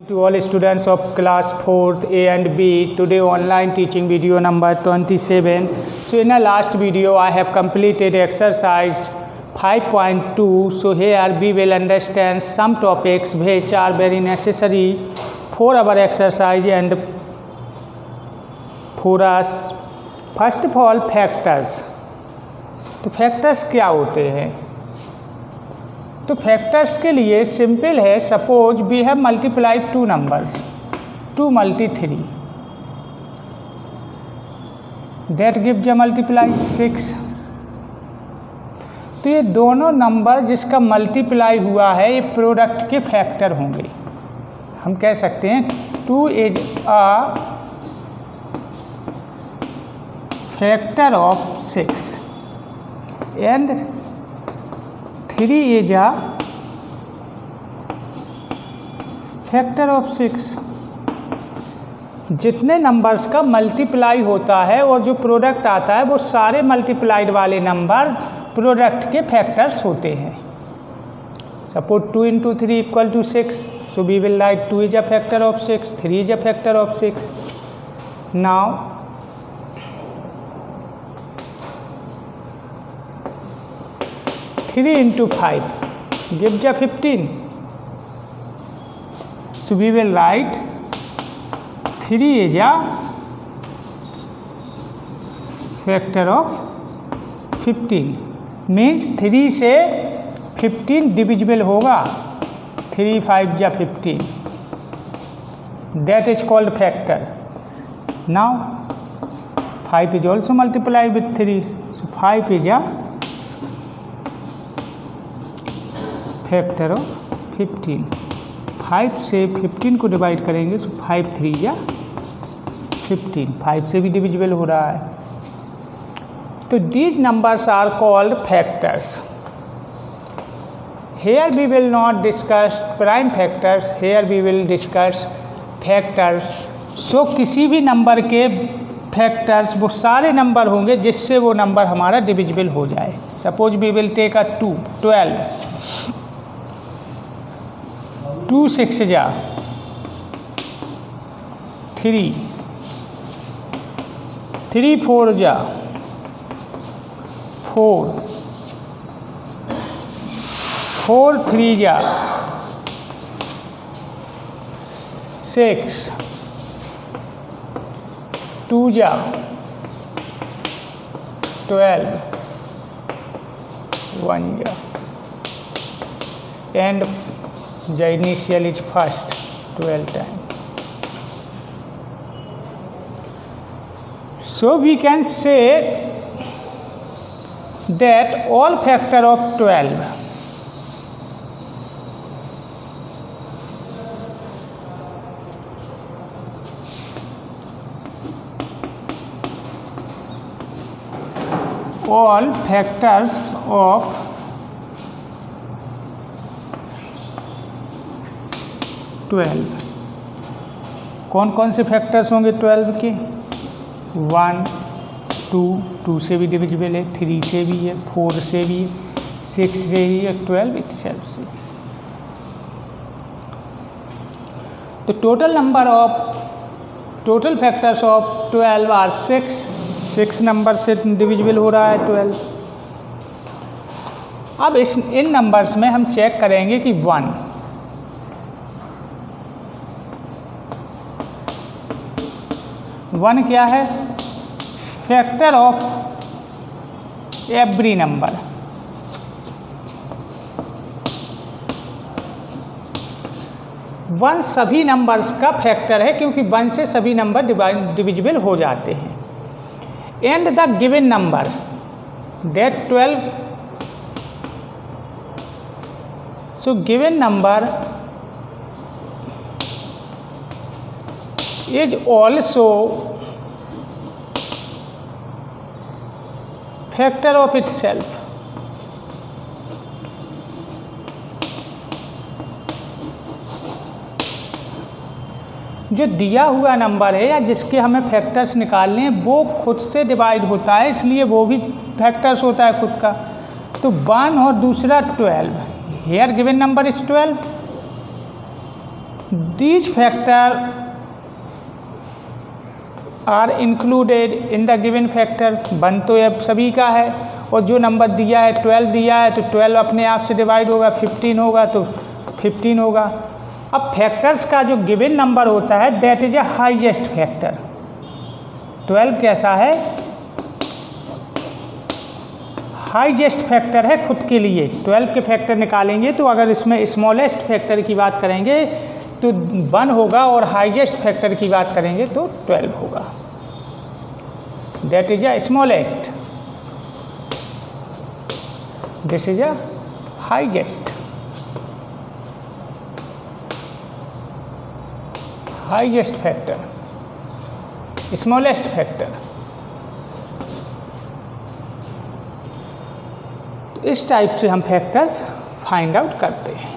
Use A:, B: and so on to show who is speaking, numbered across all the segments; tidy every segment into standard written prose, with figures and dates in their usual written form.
A: To all students of class 4th A and B, today online teaching video number 27. So in the last video I have completed exercise 5.2. So here we will understand some topics which are very necessary for our exercise and for us. First of all, factors. तो factors क्या होते हैं? तो factors के लिए simple है. Suppose we have multiplied two numbers, 2 × 3, that gives multiply 6. तो ये दोनों नंबर जिसका मल्टीप्लाई हुआ है ये प्रोडक्ट के फैक्टर होंगे. हम कह सकते हैं 2 is a factor of 6 and 3 is a factor of 6. जितने नंबर्स का मल्टीप्लाई होता है और जो प्रोडक्ट आता है वो सारे मल्टीप्लाइड वाले नंबर प्रोडक्ट के फैक्टर्स होते हैं. Suppose 2 × 3 = 6. So we will write 2 is a factor of 6, 3 is a factor of 6. Now Three into 5 gives a 15. So we will write 3 is a factor of 15. Means 3 से 15 divisible होगा. 3 5 जा 15. That is called factor. Now 5 is also multiplied with 3. So 5 is a factor of 15. 5 से 15 को divide करेंगे तो 5 3 या 15. 5 से भी डिविजिबल हो रहा है. तो these numbers are called factors. Here we will not discuss prime factors, here we will discuss factors. So किसी भी नंबर के फैक्टर्स वो सारे नंबर होंगे जिससे वो नंबर हमारा डिविजिबल हो जाए. Suppose we will take a 12. 2 6 जा 3, 3 4 जा 4, 4 3 जा 6, 2 जा 12, 1 जा and the initial is first 12 times. So we can say that all factor of 12 all factors of 12. कौन कौन से फैक्टर्स होंगे 12 के? 1 2, 2 से भी डिविजिबल है, 3 से भी है, 4 से भी है, 6 से ही है, 12 इटसेल्फ से. तो total factors of 12 are 6 number से डिविजिबल हो रहा है 12. अब इन नंबर्स में हम चेक करेंगे कि 1 क्या है? Factor of every number. One सभी नंबर्स का फैक्टर है क्योंकि 1 से सभी नंबर डिविजिबल हो जाते हैं. And the given number that 12. So given number is also factor of itself. जो दिया हुआ नंबर है या जिसके हमें फैक्टर्स निकालने हैं वो खुद से डिवाइड होता है, इसलिए वो भी फैक्टर्स होता है खुद का. तो 1 और दूसरा 12. Here given number is 12. These factor are included in the given factor. 1 तो अब सभी का है, और जो नंबर दिया है 12 दिया है तो 12 अपने आप से डिवाइड होगा, 15 होगा तो 15 होगा। अब फैक्टर्स का जो गिवन नंबर होता है that is a highest factor. 12 कैसा है? हाईएस्ट फैक्टर है खुद के लिए। 12 के फैक्टर निकालेंगे तो अगर इसमें स्मॉलेस्ट फैक्टर की बात करेंगे तो 1 होगा, और हाईएस्ट फैक्टर की बात करेंगे तो 12 होगा। That is a smallest, this is a highest. Highest factor, smallest factor. इस टाइप से हम फैक्टर्स फाइंड आउट करते हैं।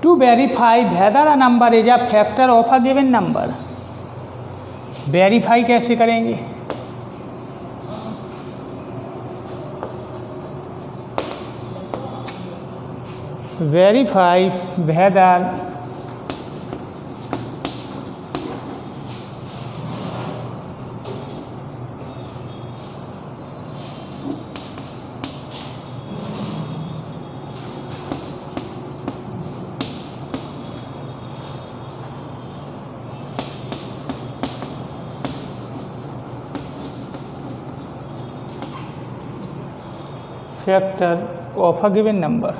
A: To verify whether a number is a factor of a given number, verify कैसे करेंगे? Verify whether factor of a given number।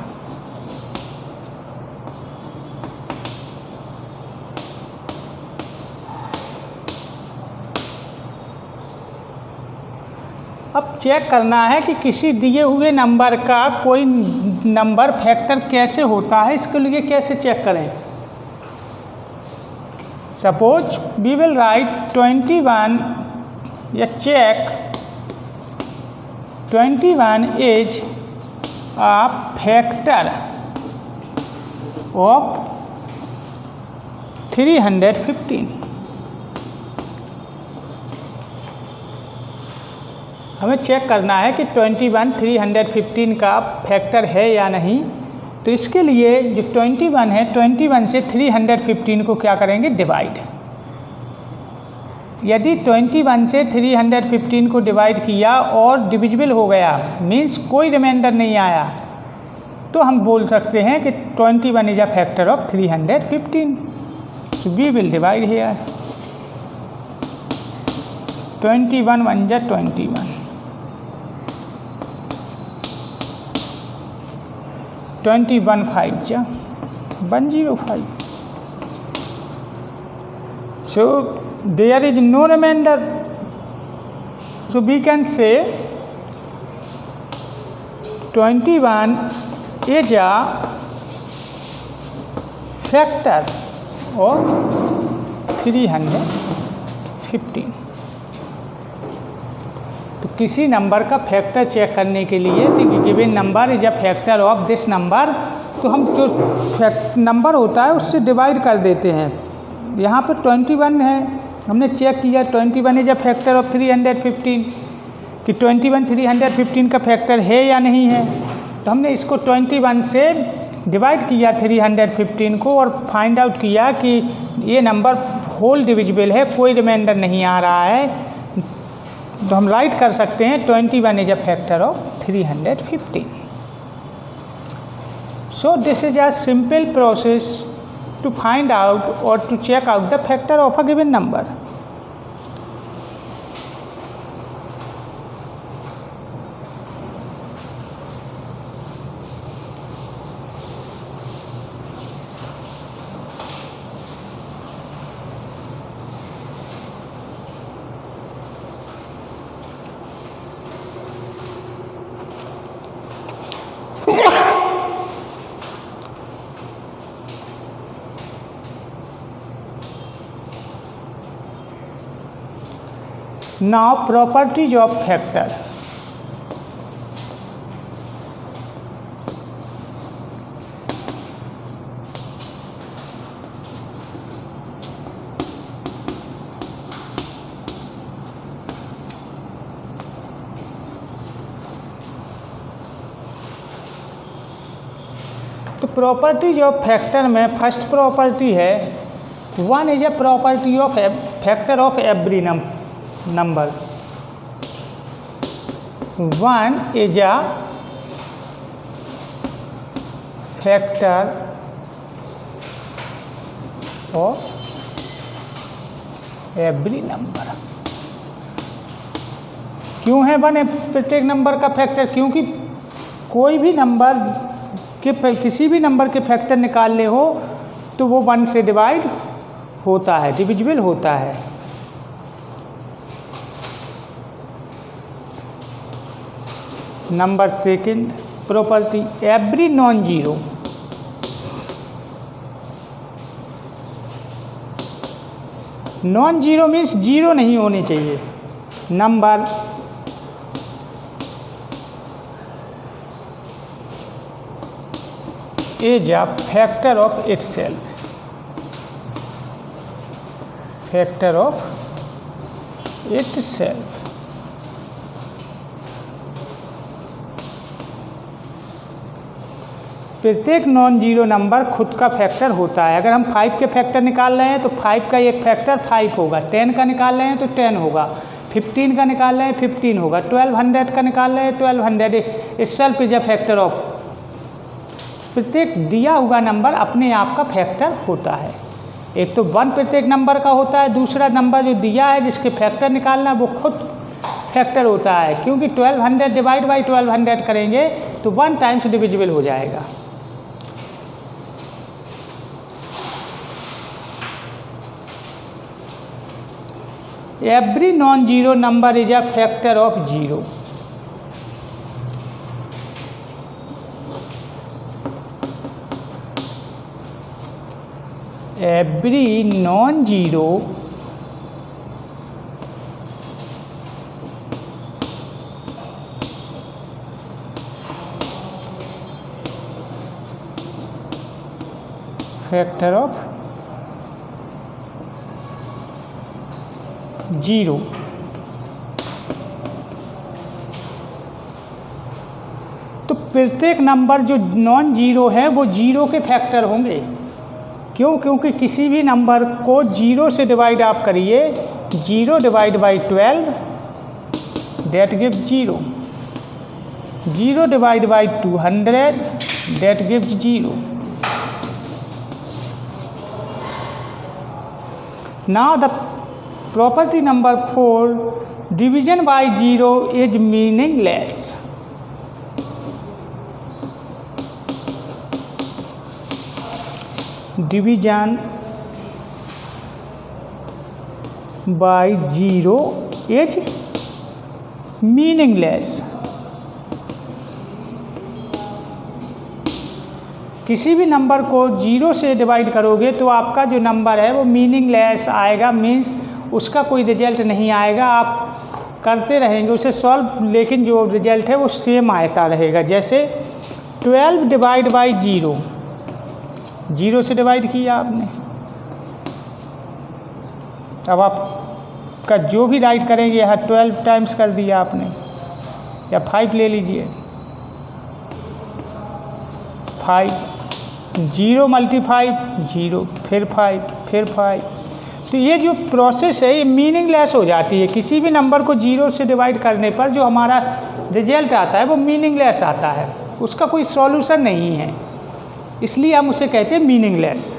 A: अब check करना है कि किसी दिए हुए नंबर का कोई नंबर फैक्टर कैसे होता है। इसके लिए कैसे चेक करें? सपोज वी विल राइट 21 या check 21 is a factor of 315। हमें चेक करना है कि 21 315 का फैक्टर है या नहीं। तो इसके लिए जो 21 है, 21 से 315 को क्या करेंगे? डिवाइड। यदि 21 से 315 को डिवाइड किया और डिविजिबल हो गया, मीन्स कोई रिमाइंडर नहीं आया, तो हम बोल सकते हैं कि 21 is a factor of 315। So we will divide here 21 1 जा 21, 21 5 जा 105। So there is no remainder, so we can say 21 is a factor of 315। तो किसी नंबर का फैक्टर चेक करने के लिए given number is a factor of this number, तो हम जो नंबर होता है उससे डिवाइड कर देते हैं। यहाँ पर 21 है, हमने चेक किया 21 इज अ फैक्टर ऑफ 315 कि 21 315 का फैक्टर है या नहीं है। तो हमने इसको 21 से डिवाइड किया 315 को और फाइंड आउट किया कि ये नंबर होल डिविजिबल है, कोई रिमाइंडर नहीं आ रहा है। तो हम राइट कर सकते हैं 21 is a factor of 315। So this is a simple process to find out or to check out the factor of a given number। Now properties of factor। तो प्रॉपर्टीज ऑफ फैक्टर में first property है 1 is a property of factor of every number. 1 is a factor of every number. क्यों है 1 प्रत्येक number का factor? क्योंकि कोई भी नंबर के किसी भी नंबर के फैक्टर निकालने हो तो वो 1 से डिवाइड होता है, डिविजिबल होता है। Number second property every non zero. Non zero means zero नहीं होनी चाहिए। Number is a factor of itself. Factor of itself. प्रत्येक नॉन जीरो नंबर खुद का फैक्टर होता है। अगर हम 5 के फैक्टर निकाल रहे हैं तो 5 का एक फैक्टर 5 होगा, 10 का निकाल रहे हैं तो 10 होगा, 15 का निकाल रहे हैं 15 होगा, 1200 का निकाल रहे हैं 1200। Itself is a factor of. प्रत्येक दिया हुआ नंबर अपने आप का फैक्टर होता है। एक तो 1 प्रत्येक नंबर का होता है, दूसरा नंबर जो दिया है जिसके फैक्टर निकालना वो खुद फैक्टर होता है। क्योंकि 1200 डिवाइड बाई 1200 करेंगे तो 1 टाइम्स डिविजिबल हो जाएगा। Every non zero number is a factor of zero. Every non zero factor of zero. तो प्रत्येक नंबर जो नॉन जीरो है वो जीरो के फैक्टर होंगे। क्यों? क्योंकि किसी भी नंबर को जीरो से डिवाइड आप करिए, 0 divide by 12 that give 0, 0 divide by 200 that give 0। Now the property number 4 division by 0 is meaningless. Division by 0 is meaningless. किसी भी नंबर को 0 से डिवाइड करोगे तो आपका जो नंबर है वो मीनिंगलेस आएगा। मीन्स उसका कोई रिजल्ट नहीं आएगा। आप करते रहेंगे उसे सॉल्व, लेकिन जो रिजल्ट है वो सेम आता रहेगा। जैसे 12 डिवाइड बाई 0, 0 से डिवाइड किया आपने, अब आपका जो भी राइट करेंगे यहाँ 12 टाइम्स कर दिया आपने, या 5 ले लीजिए, 5, 0 मल्टीप्लाई 0, फिर 5, फिर 5। तो ये जो प्रोसेस है ये मीनिंगलेस हो जाती है। किसी भी नंबर को 0 से डिवाइड करने पर जो हमारा रिजल्ट आता है वो मीनिंगलेस आता है, उसका कोई सॉल्यूशन नहीं है, इसलिए हम उसे कहते हैं meaningless.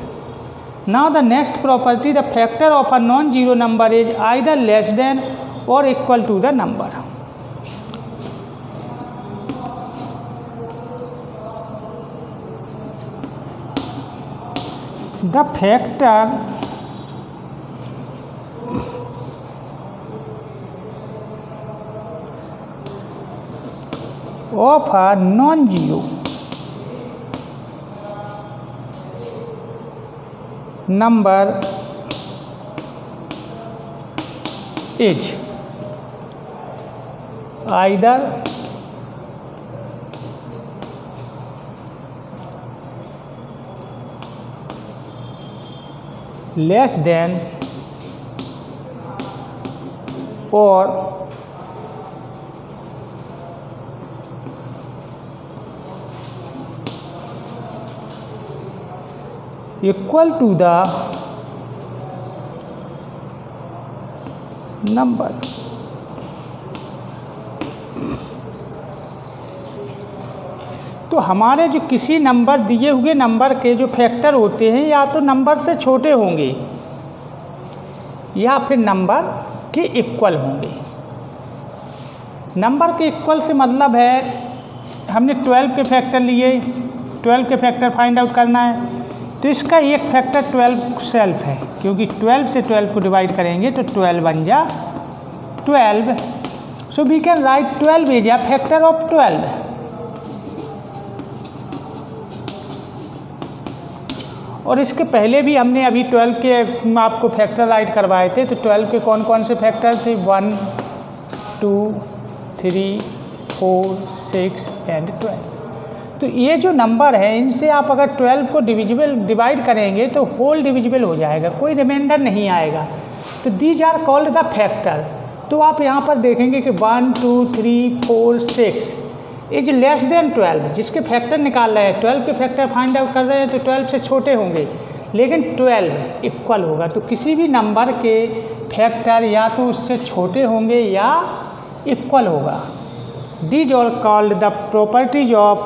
A: Now the next property the factor of a non zero number is either less than or equal to the number. The factor of a non zero number is either less than or equal to the number. तो हमारे जो किसी number दिए हुए number के जो factor होते हैं या तो नंबर से छोटे होंगे या फिर नंबर के इक्वल होंगे। नंबर के इक्वल से मतलब है हमने 12 के फैक्टर लिए, 12 के फैक्टर फाइंड आउट करना है तो इसका एक फैक्टर 12 सेल्फ है, क्योंकि 12 से 12 को डिवाइड करेंगे तो 12 बन जा 12। So we can write 12 is a factor of 12। और इसके पहले भी हमने अभी 12 के आपको फैक्टर राइट करवाए थे, तो 12 के कौन कौन से फैक्टर थे, 1 2 3 4 6 एंड 12। तो ये जो नंबर है इनसे आप अगर 12 को डिवाइड करेंगे तो होल डिविजिबल हो जाएगा, कोई रिमाइंडर नहीं आएगा। तो these are called the factor. तो आप यहाँ पर देखेंगे कि 1 2 3 4 6 इज लेस देन 12, जिसके फैक्टर निकाल रहे हैं 12 के फैक्टर फाइंड आउट कर रहे हैं तो 12 से छोटे होंगे, लेकिन 12 इक्वल होगा। तो किसी भी नंबर के फैक्टर या तो उससे छोटे होंगे या इक्वल होगा। These are called the properties of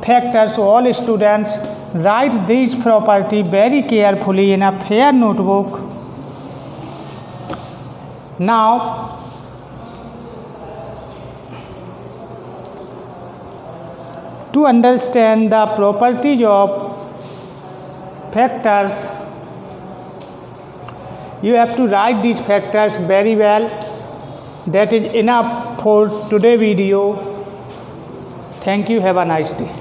A: factors. All students write this property very carefully in a fair notebook. Now to understand the properties of factors, you have to write these factors very well. That is enough for today's video. Thank you. Have a nice day.